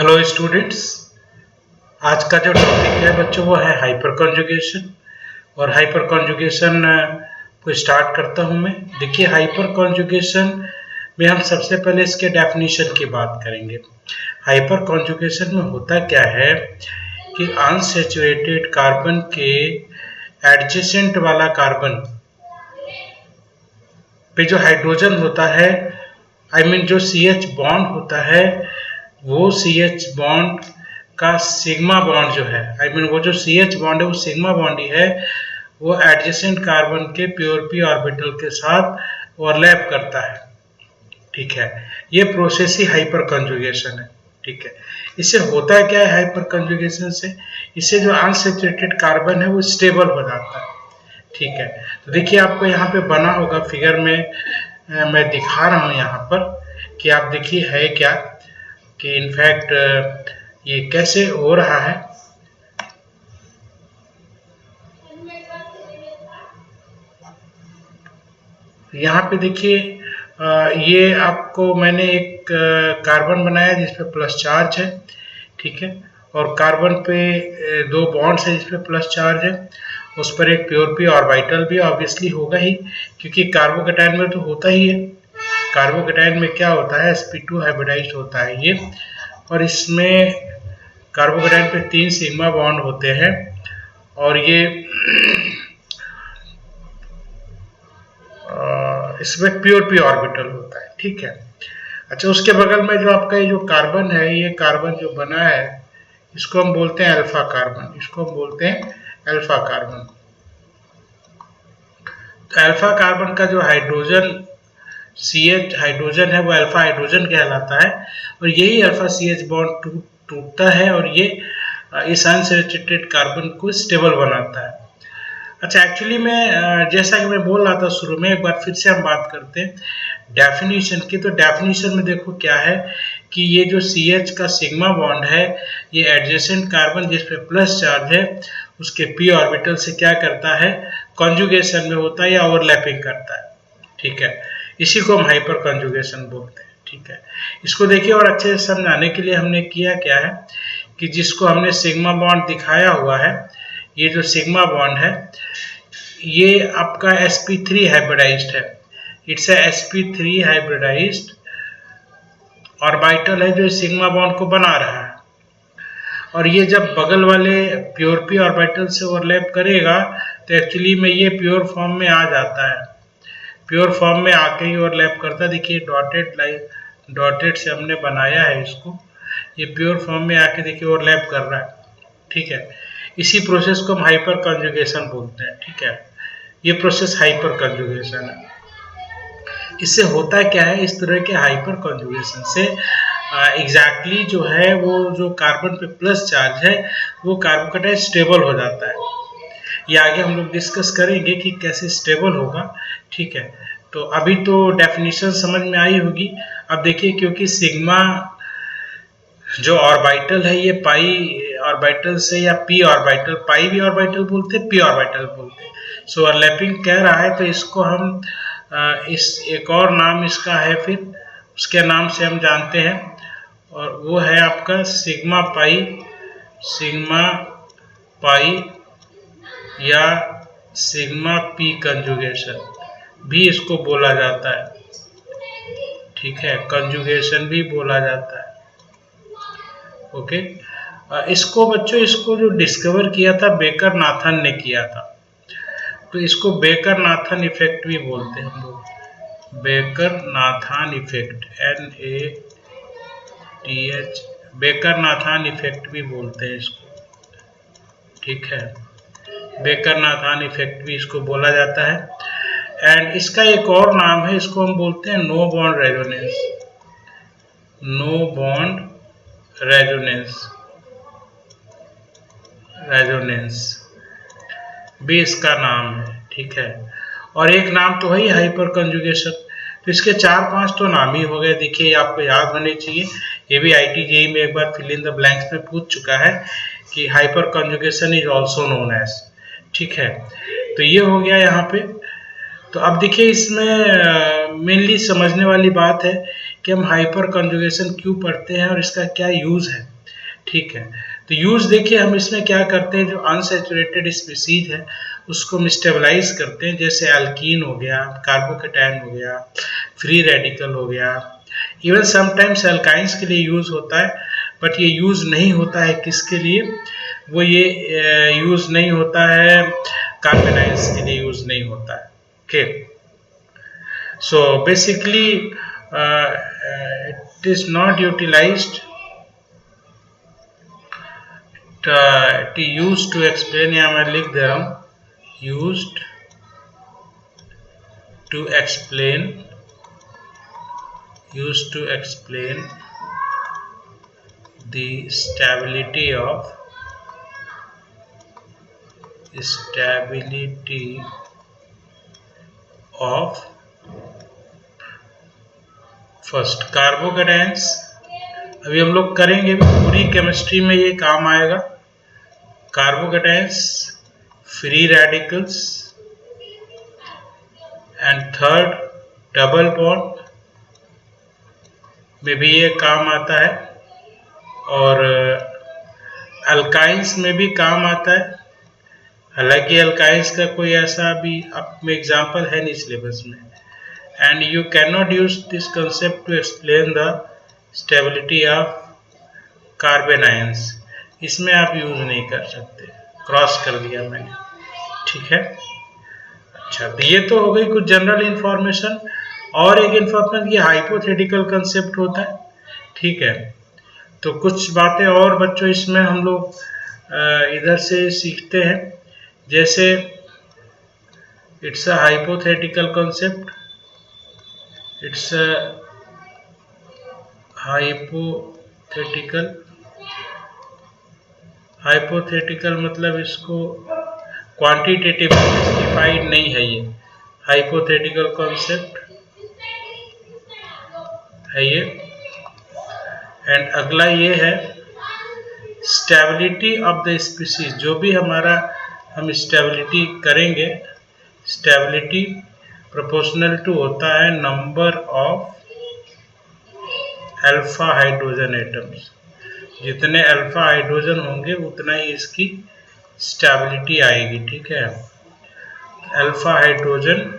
Hello students, आज का जो टॉपिक है बच्चों वो है हाइपर कॉन्जुगेशन। और हाइपर कॉन्जुगेशन को स्टार्ट करता हूं मैं। देखिए, हाइपर कॉन्जुगेशन में हम सबसे पहले इसके डेफिनेशन की बात करेंगे। हाइपर कॉन्जुगेशन में होता क्या है कि अनसैचुरेटेड कार्बन के एडजेसेंट वाला कार्बन पे जो हाइड्रोजन होता है, जो CH बॉन्ड होता है, वो CH बॉन्ड का सिग्मा बॉन्ड जो है, वो जो CH बॉन्ड है वो सिग्मा बॉन्ड ही है, वो एडजेसेंट कार्बन के प्योर p ऑर्बिटल के साथ ओवरलैप करता है। ठीक है, ये प्रोसेस ही हाइपर कंजुगेशन है। ठीक है, इससे होता क्या है हाइपर कंजुगेशन से? इससे जो अनसैचुरेटेड कार्बन है वो स्टेबल हो जाता है। ठीक है, तो देखिए आपको यहाँ पे बना होगा फिगर में, मैं दिखा रहा हूँ यहाँ पर कि आप देखिए है क्या कि इनफैक्ट ये कैसे हो रहा है। यहाँ पे देखिए, ये आपको मैंने एक कार्बन बनाया जिसपे प्लस चार्ज है। ठीक है, और कार्बन पे दो बॉन्ड्स है जिसपे प्लस चार्ज है, उस पर एक प्योर p ऑर्बिटल भी ऑब्वियसली होगा ही, क्योंकि कार्बोकेटाइन में तो होता ही है। कार्बोकेटाइन में क्या होता है, sp2 हाइब्रिडाइज्ड होता है ये, और इसमें कार्बोकेटाइन पे 3 सिग्मा बॉन्ड होते हैं, और ये इसमें प्योर p ऑर्बिटल होता है। ठीक है, अच्छा, उसके बगल में जो आपका ये जो कार्बन है, ये कार्बन जो बना है इसको हम बोलते हैं अल्फा कार्बन, इसको हम बोलते हैं अल्फा कार्बन। तो अल्फा कार्बन का जो हाइड्रोजन CH हाइड्रोजन है वो अल्फा हाइड्रोजन कहलाता है, और यही अल्फा CH बॉन्ड टूटता है और ये इस अनसैचुरेटेड कार्बन को स्टेबल बनाता है। अच्छा, एक्चुअली मैं जैसा कि मैं बोल रहा था शुरू में, एक बार फिर से हम बात करते हैं डेफिनेशन की। तो डेफिनेशन में देखो क्या है कि ये जो CH का सिग्मा बॉन्ड है, ये एडजेसेंट कार्बन जिस पे प्लस चार्ज है उसके p ऑर्बिटल से क्या करता है, कॉन्जुगेशन में होता है या ओवरलैपिंग करता है। ठीक है, इसी को हम हाइपर कॉन्जुगेशन बोलते हैं। ठीक है, इसको देखिए और अच्छे से समझाने के लिए हमने किया क्या है कि जिसको हमने सिग्मा बॉन्ड दिखाया हुआ है, ये जो सिग्मा बॉन्ड है ये आपका sp3 हाइब्रिडाइज्ड है। It's a sp3 hybridised orbital है जो सिग्मा बॉन्ड को बना रहा है, और ये जब बगल वाले प्योर p ऑर्बिटल से ओवरलैप करेगा तो एक्चुअली में ये प्योर फॉर्म में आ जाता है। प्योर फॉर्म में आके ही ओवरलैप करता है। देखिए डॉटेड लाइन, डॉटेड से हमने बनाया है इसको, ये प्योर फॉर्म में आके देखिए ओवरलैप कर रहा है। ठीक है, इसी प्रोसेस को हम हाइपर कंजुगेशन बोलते हैं। ठीक है, ये प्रोसेस हाइपर कंजुगेशन है। इससे होता क्या है, इस तरह के हाइपर कंजुगेशन से एग्जैक्टली जो है वो जो कार्बन पे प्लस चार्ज है वो कार्बोकेटाइन स्टेबल हो जाता है। ये आगे हम लोग डिस्कस करेंगे कि कैसे स्टेबल होगा। ठीक है, तो अभी तो डेफिनेशन समझ में आई होगी। अब देखिए, क्योंकि सिग्मा जो ऑर्बिटल है ये पाई ऑर्बिटल से या p ऑर्बिटल, पाई भी ऑर्बिटल बोलते हैं, p ऑर्बिटल बोलते हैं, सो ओवरलैपिंग कह रहा है, तो इसको हम इस एक और नाम इसका है, फिर उसके नाम से हम जानते हैं, और वो है आपका सिग्मा पाई या सिग्मा p कंजुगेशन भी इसको बोला जाता है। ठीक है, कंजुगेशन भी बोला जाता है। ओके, इसको बच्चों, इसको जो डिस्कवर किया था बेकर नाथन ने किया था, तो इसको बेकर नाथन इफेक्ट भी बोलते हैं हम लोग। Baker Nathan effect, NATH, baker Nathan effect भी बोलते हैं इसको। ठीक है, बेकर नाथन इफेक्ट भी इसको बोला जाता है। एंड इसका एक और नाम है, इसको हम बोलते हैं no bond resonance. No bond resonance भी इसका नाम है। ठीक है, और एक नाम तो है हाइपर कंजुगेशन, तो इसके 4-5 तो नाम ही हो गए। देखिए, आपको याद होने चाहिए, ये भी IIT JEE में एक बार फिल इन द ब्लैंक्स में पूछ चुका है कि hyperconjugation is also known as. ठीक है, तो ये हो गया यहाँ पे। तो अब देखिए, इसमें मेनली समझने वाली बात है कि हम हाइपर कंजुगेशन क्यों पढ़ते हैं और इसका क्या यूज है। ठीक है। तो यूज देखिए हम इसमें क्या करते हैं, जो अनसैचुरेटेड स्पीसीज है उसको हम स्टेबलाइज करते हैं, जैसे एल्कीन हो गया, कार्बोकेटायन हो गया, फ्री रेडिकल हो गया, इवन समटाइम्स एल्काइंस के लिए यूज होता है, बट ये यूज नहीं होता है किसके लिए, वो ये यूज नहीं होता है कार्बेनाइंस के लिए यूज नहीं होता है। Okay, so basically it is not utilised to use to explain, या मैं लिख दे रहा हूं, used to explain the stability of first carbocations. अभी हम लोग करेंगे पूरी केमिस्ट्री में ये काम आएगा। Carbocations, free radicals and third double bond में भी ये काम आता है, और अल्काइंस में भी काम आता है। हालांकि अल्काइंस का कोई ऐसा भी अब में एग्जाम्पल है नहीं सिलेबस में, and you can not use this concept to explain the stability of carbon ions. इसमें आप यूज नहीं कर सकते, क्रॉस कर दिया मैंने, ठीक है। अच्छा, तो ये तो हो गई कुछ जनरल इंफॉर्मेशन। और एक इंफॉर्मेशन, ये हाइपोथेटिकल कंसेप्ट होता है, ठीक है। तो कुछ बातें और बच्चों इसमें हम लोग इधर से सीखते हैं, जैसे it's a hypothetical concept, it's a hypothetical मतलब इसको क्वांटिटेटिव स्पेसिफाइड नहीं है, ये हाइपोथेटिकल कॉन्सेप्ट है ये। एंड अगला ये है स्टेबिलिटी ऑफ द स्पीसीज, जो भी हमारा हम स्टेबिलिटी करेंगे, स्टेबिलिटी प्रोपोर्शनल टू होता है number of alpha hydrogen atoms. जितने अल्फा हाइड्रोजन होंगे उतना ही इसकी स्टेबिलिटी आएगी, ठीक है। अल्फा हाइड्रोजन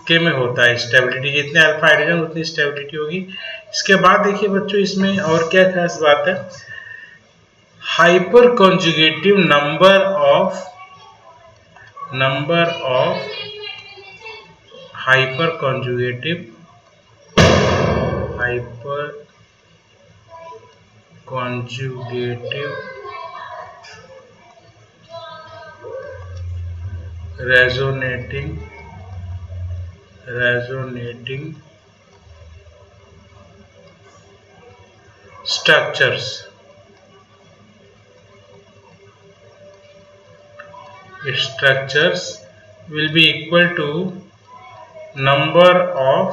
के में होता है स्टेबिलिटी, जितने अल्फा हाइड्रोजन उतनी स्टेबिलिटी होगी। इसके बाद देखिए बच्चों इसमें और क्या खास बात है, hyper conjugative number of hyper conjugative resonating structures will be equal to number of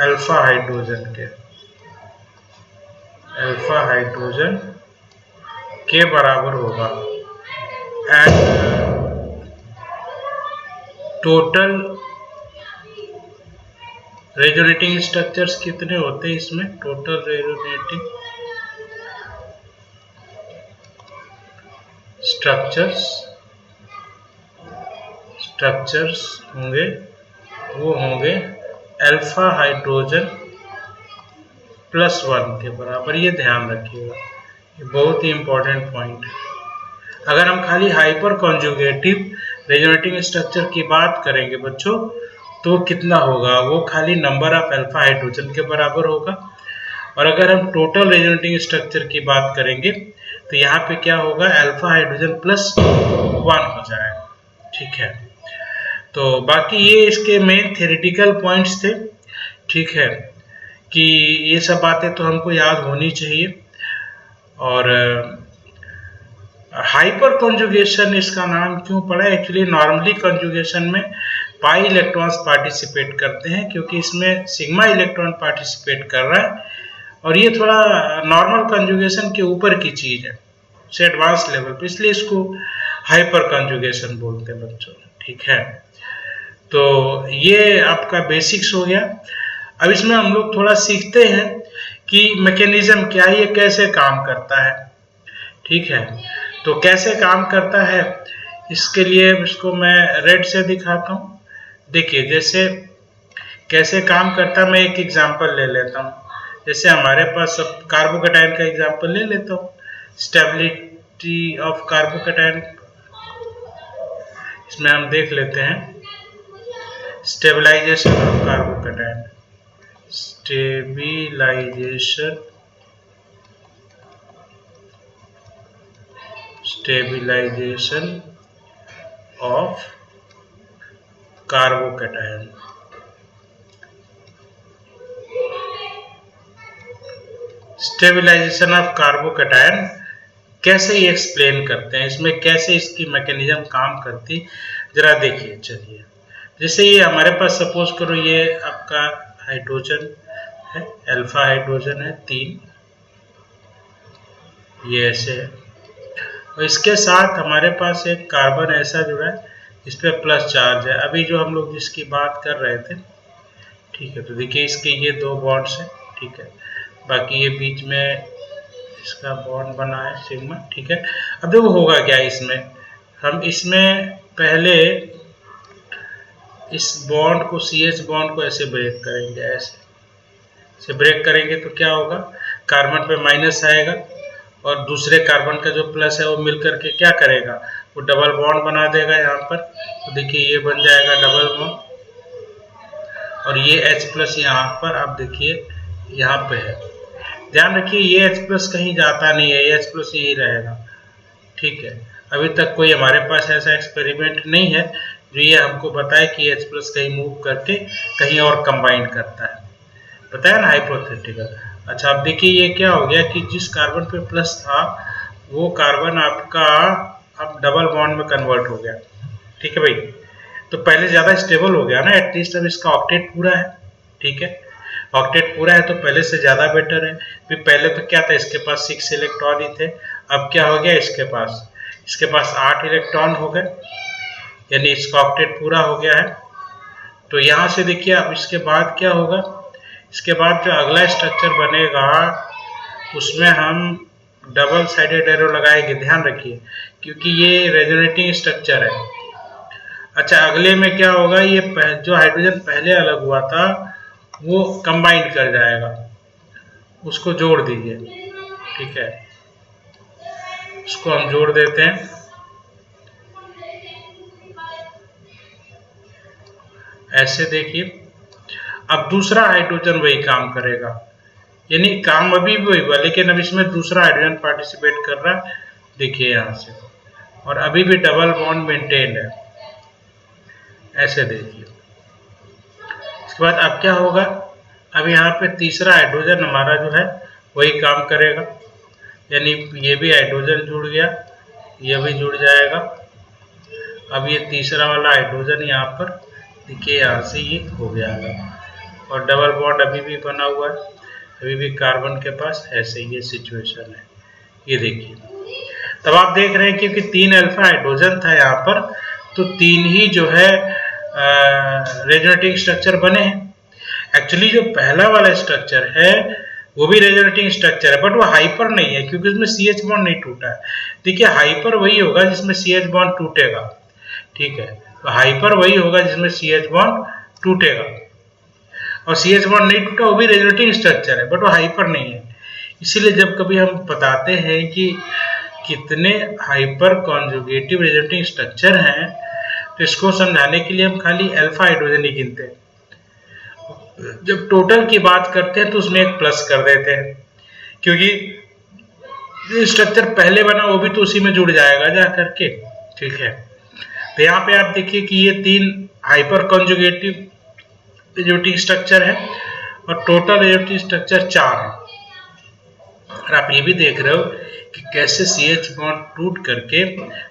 alpha hydrogen के बराबर होगा। एंड टोटल रेजोनेटिंग स्ट्रक्चर्स कितने होते हैं इसमें, टोटल रेजोनेटिंग स्ट्रक्चर्स होंगे, वो होंगे अल्फा हाइड्रोजन +1 के बराबर। ये ध्यान रखिएगा, ये बहुत ही इंपॉर्टेंट पॉइंट है। अगर हम खाली हाइपर कॉन्जुगेटिव रेजोनेटिंग स्ट्रक्चर की बात करेंगे बच्चों, तो कितना होगा, वो खाली नंबर ऑफ अल्फा हाइड्रोजन के बराबर होगा। और अगर हम टोटल रेजोनेटिंग स्ट्रक्चर की बात करेंगे तो यहाँ पे क्या होगा, अल्फा हाइड्रोजन +1 हो जाएगा, ठीक है। तो बाकी ये इसके मेन थ्योरेटिकल पॉइंट्स थे, ठीक है, कि ये सब बातें तो हमको याद होनी चाहिए। और हाइपर कॉन्जुगेशन इसका नाम क्यों पड़ा, एक्चुअली नॉर्मली कॉन्जुगेशन में पाई इलेक्ट्रॉन्स पार्टिसिपेट करते हैं, क्योंकि इसमें सिग्मा इलेक्ट्रॉन पार्टिसिपेट कर रहा है, और ये थोड़ा नॉर्मल कॉन्जुगेशन के ऊपर की चीज है, से एडवांस लेवल पे, इसलिए इसको हाइपर कॉन्जुगेशन बोलते हैं बच्चों, ठीक है। तो ये आपका बेसिक्स हो गया। अब इसमें हम लोग थोड़ा सीखते हैं कि मैकेनिज्म क्या है, ये कैसे काम करता है। ठीक है, तो कैसे काम करता है इसके लिए इसको मैं रेड से दिखाता हूँ। देखिए जैसे कैसे काम करता है, मैं एक एग्जांपल ले लेता हूँ। जैसे हमारे पास सब कार्बोकेटाइन का एग्जांपल ले लेता हूँ। स्टेबिलिटी ऑफ कार्बोकेटाइन, इसमें हम देख लेते हैं stabilisation of carbocation. Stabilisation of carbocation. Stabilisation of carbocation कैसे ये एक्सप्लेन करते हैं, इसमें कैसे इसकी मैकेनिज्म काम करती, जरा देखिए। चलिए जैसे ये हमारे पास सपोज करो ये आपका हाइड्रोजन है, अल्फा हाइड्रोजन है 3, ये ऐसे है, और इसके साथ हमारे पास एक कार्बन ऐसा जुड़ा है इस पर प्लस चार्ज है। अभी जो हम लोग जिसकी बात कर रहे थे, ठीक है, तो देखिए इसके ये 2 बॉन्ड्स हैं, ठीक है, बाकी ये बीच में इसका बॉन्ड बना है सिग्मा, ठीक है। अब देखो होगा क्या इसमें, हम इसमें पहले इस बॉन्ड को CH बॉन्ड को ऐसे ब्रेक करेंगे, ऐसे ब्रेक करेंगे तो क्या होगा, कार्बन पे माइनस आएगा और दूसरे कार्बन का जो प्लस है वो मिल करके क्या करेगा, वो डबल बॉन्ड बना देगा यहाँ पर। तो देखिए ये बन जाएगा डबल बॉन्ड, और ये H प्लस यहाँ पर आप देखिए यहाँ पे है। ध्यान रखिए ये H प्लस कहीं जाता नहीं है, ये H प्लस यही रहेगा, ठीक है। अभी तक कोई हमारे पास ऐसा एक्सपेरिमेंट नहीं है जो ये हमको बताए कि H प्लस कहीं मूव करके कहीं और कंबाइन करता है, बताया ना, हाइपोथेटिकल। अच्छा अब देखिए ये क्या हो गया कि जिस कार्बन पे प्लस था वो कार्बन आपका अब डबल बॉन्ड में कन्वर्ट हो गया, ठीक है भाई। तो पहले ज़्यादा स्टेबल हो गया ना, एटलीस्ट अब इसका ऑक्टेट पूरा है, ठीक है, ऑक्टेट पूरा है तो पहले से ज़्यादा बेटर है। फिर पहले तो क्या था, इसके पास 6 इलेक्ट्रॉन ही थे, अब क्या हो गया इसके पास 8 इलेक्ट्रॉन हो गए, यानी इसका ऑक्टेट पूरा हो गया है। तो यहाँ से देखिए अब इसके बाद क्या होगा, इसके बाद जो अगला स्ट्रक्चर बनेगा उसमें हम डबल साइडेड एरो लगाएंगे, ध्यान रखिए, क्योंकि ये रेजोनेटिंग स्ट्रक्चर है। अच्छा अगले में क्या होगा, ये जो हाइड्रोजन पहले अलग हुआ था वो कंबाइन कर जाएगा, उसको जोड़ दीजिए, ठीक है, उसको हम जोड़ देते हैं, ऐसे देखिए। अब दूसरा हाइड्रोजन वही काम करेगा, यानी काम अभी भी वही हुआ, लेकिन अब इसमें दूसरा हाइड्रोजन पार्टिसिपेट कर रहा है, देखिए यहाँ से, और अभी भी डबल बॉन्ड मेंटेन है, ऐसे देखिए। इसके बाद अब क्या होगा, अब यहाँ पे तीसरा हाइड्रोजन हमारा जो है वही काम करेगा, यानी ये भी हाइड्रोजन जुड़ गया, ये भी जुड़ जाएगा। अब ये तीसरा वाला हाइड्रोजन यहाँ पर देखिए, यहाँ से ये हो गया है, और डबल बॉन्ड अभी भी बना हुआ है, अभी भी कार्बन के पास ऐसे ये सिचुएशन है, ये देखिए। तब आप देख रहे हैं क्योंकि 3 अल्फा हाइड्रोजन था यहाँ पर, तो 3 ही जो है रेजोनेटिंग स्ट्रक्चर बने हैं। एक्चुअली जो पहला वाला स्ट्रक्चर है वो भी रेजोनेटिंग स्ट्रक्चर है, बट वो हाइपर नहीं है क्योंकि उसमें CH बॉन्ड नहीं टूटा है। देखिए हाइपर वही होगा जिसमें CH बॉन्ड टूटेगा, ठीक है, तो हाइपर वही होगा जिसमें CH बॉन्ड टूटेगा, और CH बॉन्ड नहीं टूटा वो भी रेजोनेटिंग स्ट्रक्चर है, बट वो हाइपर नहीं है। इसीलिए जब कभी हम बताते हैं कि कितने हाइपर कॉन्जुगेटिव रेजोनेटिंग स्ट्रक्चर हैं, तो इसको समझाने के लिए हम खाली अल्फा हाइड्रोजन ही गिनते हैं, जब टोटल की बात करते हैं तो उसमें एक प्लस कर देते हैं, क्योंकि जो स्ट्रक्चर पहले बना वो भी तो उसी में जुड़ जाएगा जा करके, ठीक है। तो यहाँ पे आप देखिए कि ये 3 हाइपर कॉन्जुगेटिव रेजोनेटिंग स्ट्रक्चर है और टोटल रेजोनेटिंग स्ट्रक्चर 4 है। और आप ये भी देख रहे हो कि कैसे CH बॉन्ड टूट करके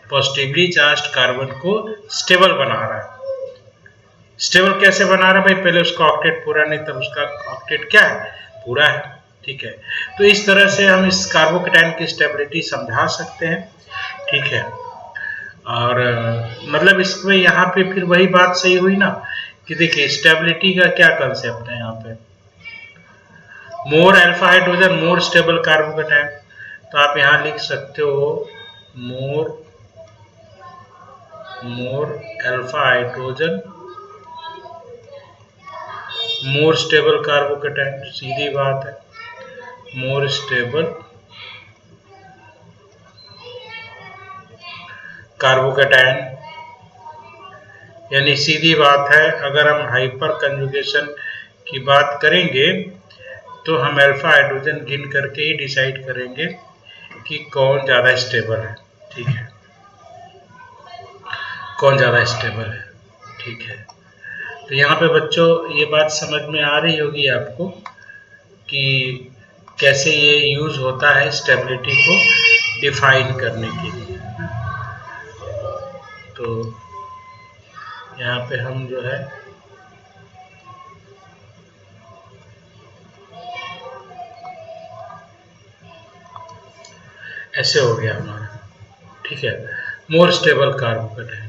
पॉजिटिवली चार्ज्ड कार्बन को स्टेबल बना रहा है। स्टेबल कैसे बना रहा है भाई, पहले उसका ऑक्टेट पूरा नहीं, तब उसका ऑक्टेट क्या है, पूरा है, ठीक है। तो इस तरह से हम इस कार्बोकेटाइन की स्टेबिलिटी समझा सकते हैं, ठीक है। और मतलब इसमें यहाँ पे फिर वही बात सही हुई ना कि देखिए स्टेबिलिटी का क्या कंसेप्ट है यहाँ पे, more alpha hydrogen more stable carbocation. तो आप यहाँ लिख सकते हो more alpha hydrogen more stable carbocation, सीधी बात है, मोर स्टेबल कार्बोकेटायन। यानी सीधी बात है, अगर हम हाइपर कंजुगेशन की बात करेंगे तो हम अल्फा हाइड्रोजन गिन करके ही डिसाइड करेंगे कि कौन ज़्यादा स्टेबल है। ठीक है, कौन ज़्यादा स्टेबल है। ठीक है, तो यहाँ पे बच्चों ये बात समझ में आ रही होगी आपको कि कैसे ये यूज़ होता है स्टेबिलिटी को डिफाइन करने के लिए। तो यहाँ पे हम जो है ऐसे हो गया हमारा। ठीक है, मोर स्टेबल कार्बोकेटायन।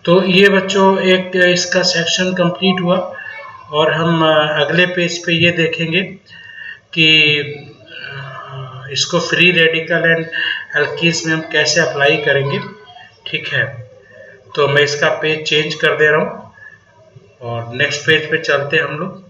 तो ये बच्चों एक इसका सेक्शन कंप्लीट हुआ और हम अगले पेज पे ये देखेंगे कि इसको फ्री रेडिकल एंड एल्कीज में हम कैसे अप्लाई करेंगे। ठीक है, तो मैं इसका पेज चेंज कर दे रहा हूँ और नेक्स्ट पेज पे चलते हैं हम लोग।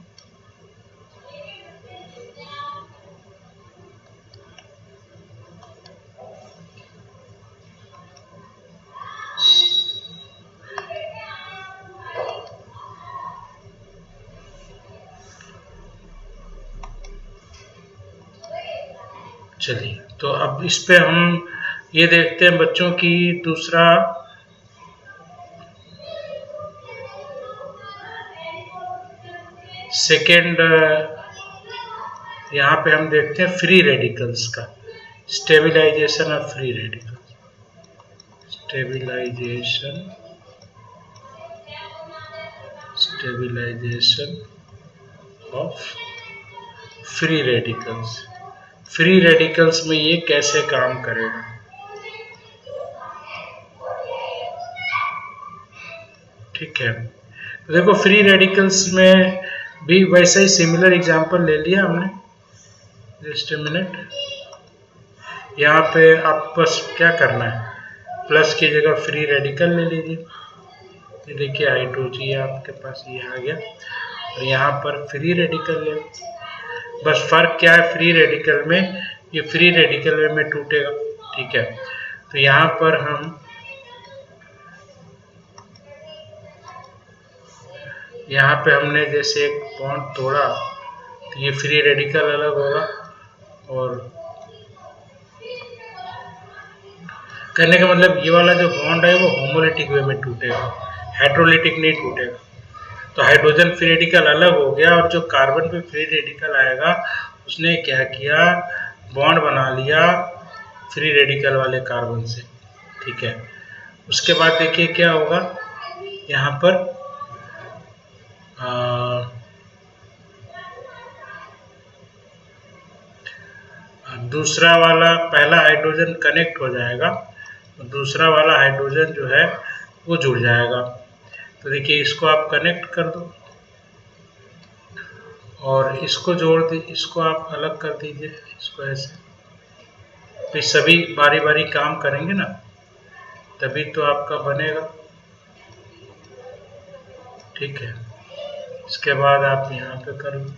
चलिए, तो अब इस पे हम ये देखते हैं बच्चों की दूसरा सेकेंड, यहाँ पे हम देखते हैं फ्री रेडिकल्स का stabilisation of free radical, stabilisation of free radicals. Free radicals में ये कैसे काम करेगा। ठीक है, तो देखो फ्री रेडिकल्स में भी वैसा ही सिमिलर एग्जांपल ले लिया हमने। जस्ट ए मिनट, यहाँ पे आप बस क्या करना है, प्लस की जगह फ्री रेडिकल ले लीजिए। ये देखिए हाइड्रोजी आपके पास ये आ गया और यहाँ पर फ्री रेडिकल ले। बस फर्क क्या है, फ्री रेडिकल में ये फ्री रेडिकल में टूटेगा। ठीक है, तो यहाँ पर हम यहाँ पे हमने जैसे एक बॉन्ड तोड़ा तो ये फ्री रेडिकल अलग होगा और कहने का मतलब ये वाला जो बॉन्ड है वो होमोलिटिक वे में टूटेगा, हाइड्रोलिटिक नहीं टूटेगा। तो हाइड्रोजन फ्री रेडिकल अलग हो गया और जो कार्बन पे फ्री रेडिकल आएगा उसने क्या किया, बॉन्ड बना लिया फ्री रेडिकल वाले कार्बन से। ठीक है, उसके बाद देखिए क्या होगा, यहाँ पर दूसरा वाला पहला हाइड्रोजन कनेक्ट हो जाएगा तो दूसरा वाला हाइड्रोजन जो है वो जुड़ जाएगा। तो देखिए इसको आप कनेक्ट कर दो और इसको जोड़ दी, इसको आप अलग कर दीजिए, इसको ऐसे। फिर सभी बारी बारी काम करेंगे ना, तभी तो आपका बनेगा। ठीक है, इसके बाद आप यहाँ पे कर लो,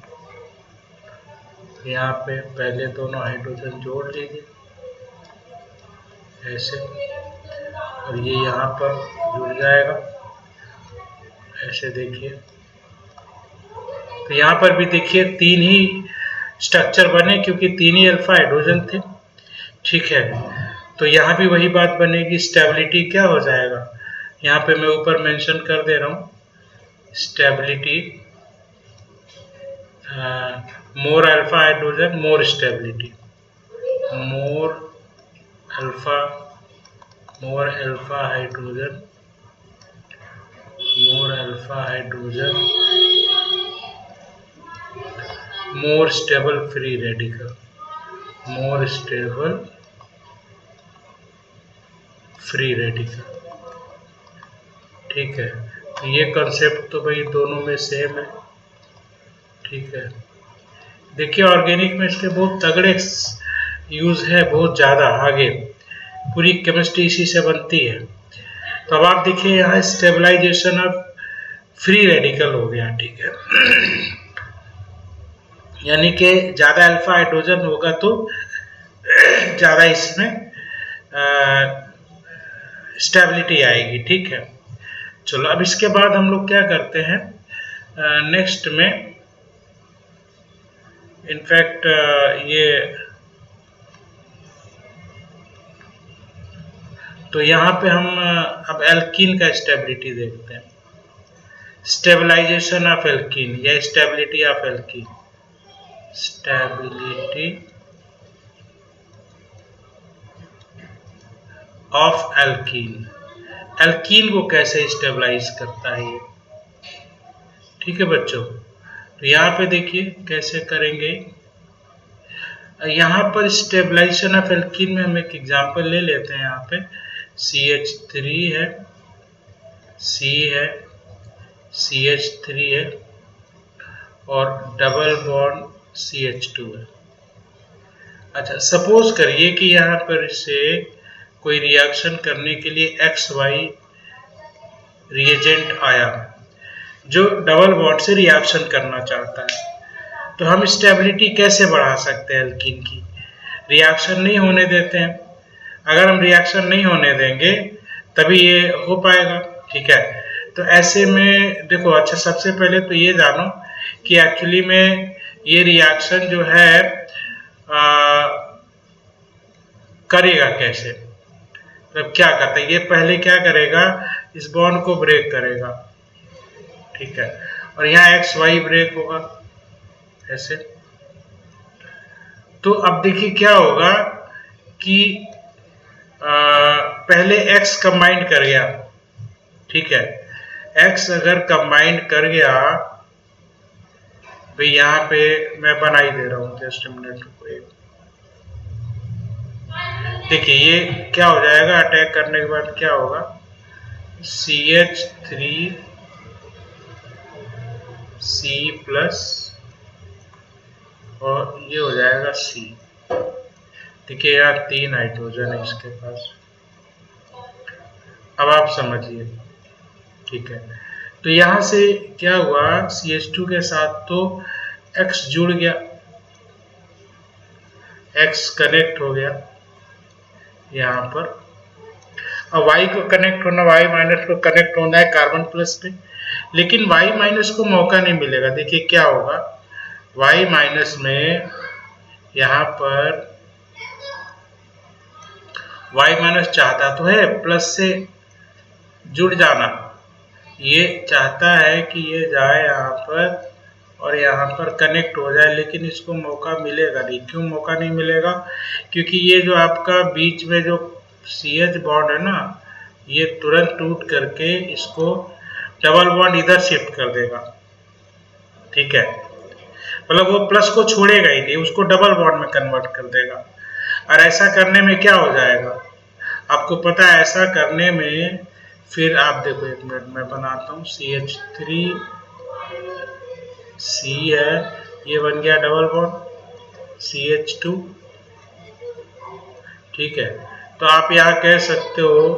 यहाँ पे पहले दोनों हाइड्रोजन जोड़ लीजिए ऐसे, और ये यहाँ पर जुड़ जाएगा ऐसे। देखिए, तो यहाँ पर भी देखिए 3 ही स्ट्रक्चर बने, क्योंकि 3 ही अल्फा हाइड्रोजन थे। ठीक है, तो यहाँ भी वही बात बनेगी, स्टेबिलिटी क्या हो जाएगा, यहाँ पे मैं ऊपर मेंशन कर दे रहा हूँ, stability more alpha hydrogen more stability, more alpha hydrogen, more stable free radical, more stable free radical. ठीक है, तो ये कंसेप्ट तो भाई दोनों में सेम है। ठीक है, देखिए ऑर्गेनिक में इसके बहुत तगड़े यूज है, बहुत ज़्यादा आगे, पूरी केमिस्ट्री इसी से बनती है। तो अब आप देखिए यहाँ स्टेबलाइजेशन ऑफ फ्री रेडिकल हो गया। ठीक है, यानी कि ज़्यादा अल्फा हाइड्रोजन होगा तो ज़्यादा इसमें स्टेबिलिटी आएगी। ठीक है, चलो अब इसके बाद हम लोग क्या करते हैं नेक्स्ट में, इनफैक्ट ये तो यहाँ पे हम अब एल्कीन का स्टेबिलिटी देखते हैं, स्टेबलाइजेशन ऑफ एल्कीन या stability of alkene, stability of alkene, alkene को कैसे स्टेबलाइज करता है ये। ठीक है बच्चों, तो यहाँ पे देखिए कैसे करेंगे। यहाँ पर स्टेबलाइजेशन ऑफ एल्कीन में हम एक एग्जांपल ले लेते हैं। यहाँ पे CH3 है, C है, CH3 है और डबल बॉन्ड CH2 है। अच्छा, सपोज करिए कि यहाँ पर से कोई रिएक्शन करने के लिए XY रिएजेंट आया जो डबल बॉन्ड से रिएक्शन करना चाहता है, तो हम स्टेबिलिटी कैसे बढ़ा सकते हैं एल्कीन की। रिएक्शन नहीं होने देते हैं, अगर हम रिएक्शन नहीं होने देंगे तभी ये हो पाएगा। ठीक है, तो ऐसे में देखो, अच्छा सबसे पहले तो ये जानो कि एक्चुअली में ये रिएक्शन जो है करेगा कैसे, मतलब क्या करता है ये। पहले क्या करेगा, इस बॉन्ड को ब्रेक करेगा। ठीक है, और यहाँ XY ब्रेक होगा ऐसे। तो अब देखिए क्या होगा कि पहले X कंबाइंड कर गया। ठीक है, X अगर कंबाइंड कर गया, भाई यहाँ पे मैं बना ही दे रहा हूँ, जस्ट मिनट को। देखिए ये क्या हो जाएगा, अटैक करने के बाद क्या होगा, CH3 C प्लस और ये हो जाएगा C। देखिए यहाँ 3 हाइड्रोजन है इसके पास। अब आप समझिए। ठीक है, तो यहाँ से क्या हुआ, CH2 के साथ तो X जुड़ गया, X कनेक्ट हो गया यहाँ पर। अब Y को कनेक्ट होना, Y माइनस को कनेक्ट होना है कार्बन प्लस पे, लेकिन Y माइनस को मौका नहीं मिलेगा। देखिए क्या होगा, Y माइनस में यहाँ पर Y माइनस चाहता तो है प्लस से जुड़ जाना, ये चाहता है कि ये जाए यहाँ पर और यहाँ पर कनेक्ट हो जाए, लेकिन इसको मौका मिलेगा नहीं। क्यों मौका नहीं मिलेगा, क्योंकि ये जो आपका बीच में जो CH बॉन्ड है ना, ये तुरंत टूट करके इसको डबल बॉन्ड इधर शिफ्ट कर देगा। ठीक है, मतलब वो प्लस को छोड़ेगा ही नहीं, उसको डबल बॉन्ड में कन्वर्ट कर देगा। और ऐसा करने में क्या हो जाएगा, आपको पता है ऐसा करने में, फिर आप देखो एक मिनट मैं बनाता हूँ, CH3 C है, ये बन गया डबल बॉन्ड CH2, ठीक है। तो आप यहाँ कह सकते हो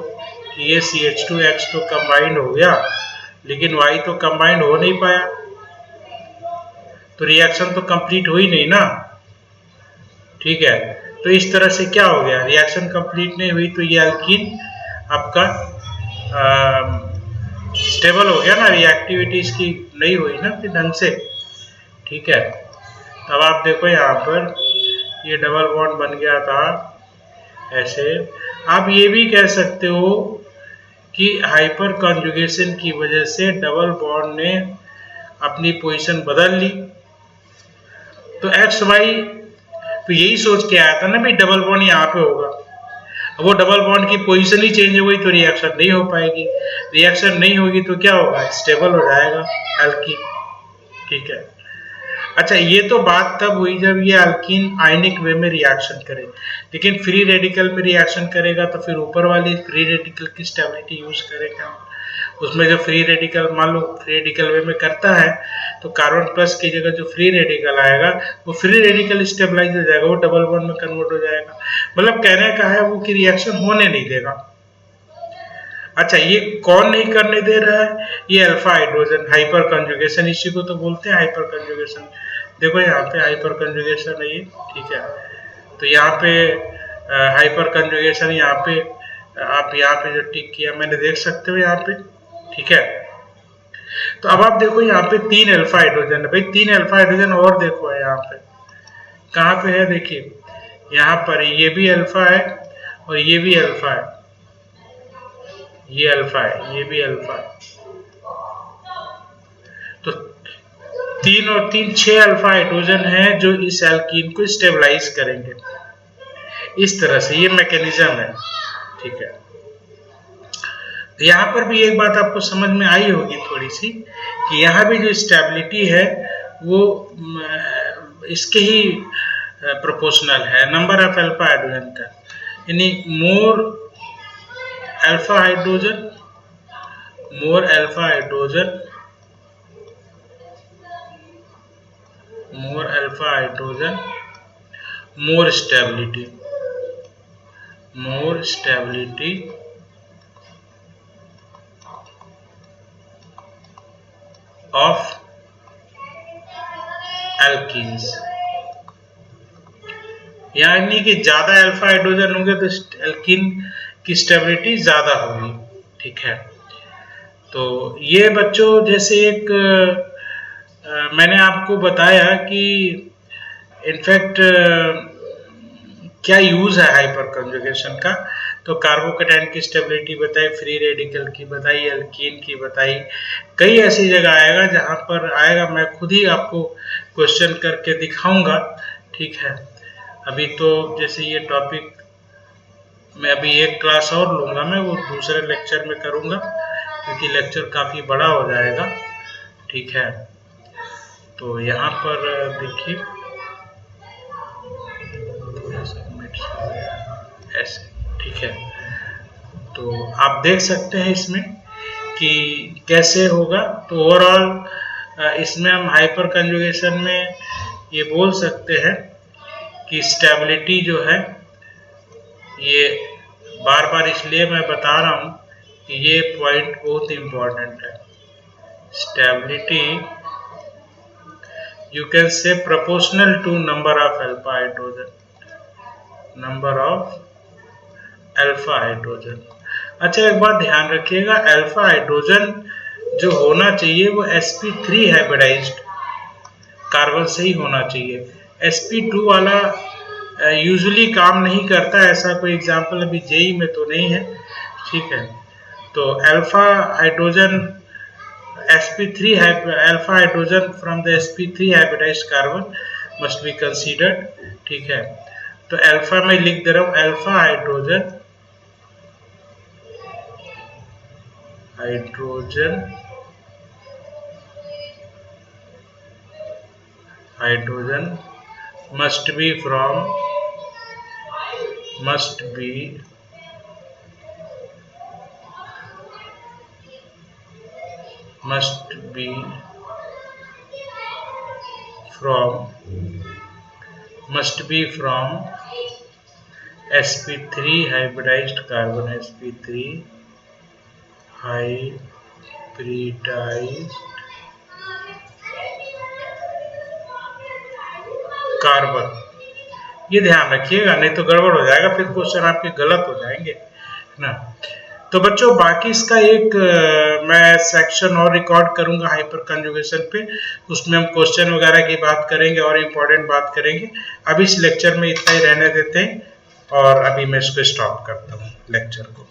कि ये CH2X तो कंबाइंड हो गया, लेकिन Y तो कंबाइंड हो नहीं पाया, तो रिएक्शन तो कंप्लीट हुई नहीं ना, ठीक है। तो इस तरह से क्या हो गया, रिएक्शन कंप्लीट नहीं हुई, तो ये एल्कीन आपका स्टेबल हो गया ना, रिएक्टिविटी इसकी नहीं हुई ना फिर ढंग से, ठीक है। तब आप देखो यहाँ पर ये डबल बॉन्ड बन गया था ऐसे। आप ये भी कह सकते हो कि हाइपर कॉन्जुगेशन की वजह से डबल बॉन्ड ने अपनी पोजीशन बदल ली, तो एक्स वाई तो यही सोच के आया था ना भाई डबल बॉन्ड यहाँ पे होगा, वो डबल बॉन्ड की पोजीशन ही चेंज हो गई तो रिएक्शन नहीं हो पाएगी, रिएक्शन नहीं होगी तो क्या होगा, स्टेबल हो जाएगा एल्कीन, ठीक है। अच्छा, ये तो बात तब हुई जब ये एल्कीन आयनिक वे में रिएक्शन करे, लेकिन फ्री रेडिकल में रिएक्शन करेगा तो फिर ऊपर वाली फ्री रेडिकल की स्टेबिलिटी यूज करेगा। उसमें जो फ्री रेडिकल मान लो फ्री रेडिकल वे में करता है तो कार्बन प्लस की जगह जो फ्री रेडिकल आएगा वो फ्री रेडिकल स्टेबलाइज हो जाएगा, वो डबल बॉन्ड में कन्वर्ट हो जाएगा, मतलब कहने का है वो कि रिएक्शन होने नहीं देगा। अच्छा, ये कौन नहीं करने दे रहा है, ये अल्फा हाइड्रोजन, हाइपर कंजुगेशन, इसी को तो बोलते हैं हाइपर कंजुगेशन। देखो यहाँ पे हाइपर कंजुगेशन है ये, ठीक है। तो यहाँ पे हाइपर कंजुगेशन, यहाँ पे आप यहाँ पे जो टिक किया मैंने देख सकते हो यहाँ पे, ठीक है। तो अब आप देखो यहाँ पे 3 अल्फा हाइड्रोजन है भाई, 3 अल्फा हाइड्रोजन और देखो है यहाँ पे, कहाँ पे है, देखिए यहाँ पर ये भी अल्फा है और ये भी अल्फा है, ये अल्फा है, ये भी अल्फा है, तो 3 और 3 6 अल्फा हाइड्रोजन है जो इस एल्कीन को स्टेबलाइज करेंगे, इस तरह से ये मैकेनिज्म है, ठीक है। तो यहाँ पर भी एक बात आपको समझ में आई होगी थोड़ी सी, कि यहाँ भी जो स्टेबिलिटी है वो इसके ही प्रोपोर्शनल है नंबर ऑफ अल्फा हाइड्रोजन का, यानी more alpha hydrogen, more alpha hydrogen, more alpha hydrogen, more stability, more stability of alkenes, यानी कि ज्यादा अल्फा हाइड्रोजन होंगे तो एल्कीन की स्टेबिलिटी ज्यादा होगी, ठीक है। तो ये बच्चों जैसे एक मैंने आपको बताया कि इनफैक्ट क्या यूज है हाइपर कंजुगेशन का, तो कार्बोकेटाइन की स्टेबिलिटी बताई, फ्री रेडिकल की बताई, एल्कीन की बताई, कई ऐसी जगह आएगा जहां पर आएगा, मैं खुद ही आपको क्वेश्चन करके दिखाऊंगा, ठीक है। अभी तो जैसे ये टॉपिक मैं अभी एक क्लास और लूंगा, मैं वो दूसरे लेक्चर में करूंगा क्योंकि लेक्चर काफ़ी बड़ा हो जाएगा, ठीक है। तो यहाँ पर देखिए ऐसे, ठीक है। तो आप देख सकते हैं इसमें कि कैसे होगा। तो ओवरऑल इसमें हम हाइपर कंजुगेशन में ये बोल सकते हैं कि स्टेबिलिटी जो है, ये बार बार इसलिए मैं बता रहा हूँ कि ये पॉइंट बहुत इम्पोर्टेंट है, stability you can say proportional to number of alpha hydrogen, number of alpha hydrogen। अच्छा, एक बात ध्यान रखिएगा, अल्फा हाइड्रोजन जो होना चाहिए वो sp3 हाइब्रिडाइज्ड कार्बन से ही होना चाहिए, sp2 वाला यूजुअली काम नहीं करता, ऐसा कोई एग्जांपल अभी जेई में तो नहीं है, ठीक है। तो alpha hydrogen sp3 alpha hydrogen from the sp3 hybridized carbon must be considered, ठीक है। तो अल्फा में लिख दे रहा हूं, alpha hydrogen, hydrogen hydrogen must be from, must be must be from sp3 hybridized carbon, sp3 hybridized carbon. ये ध्यान रखिएगा, नहीं तो गड़बड़ हो जाएगा, फिर क्वेश्चन आपके गलत हो जाएंगे ना। तो बच्चों बाकी इसका एक मैं सेक्शन और रिकॉर्ड करूंगा हाइपर कंजुगेशन पे, उसमें हम क्वेश्चन वगैरह की बात करेंगे और इम्पोर्टेंट बात करेंगे। अभी इस लेक्चर में इतना ही रहने देते हैं और अभी मैं इसको स्टॉप करता हूँ लेक्चर को।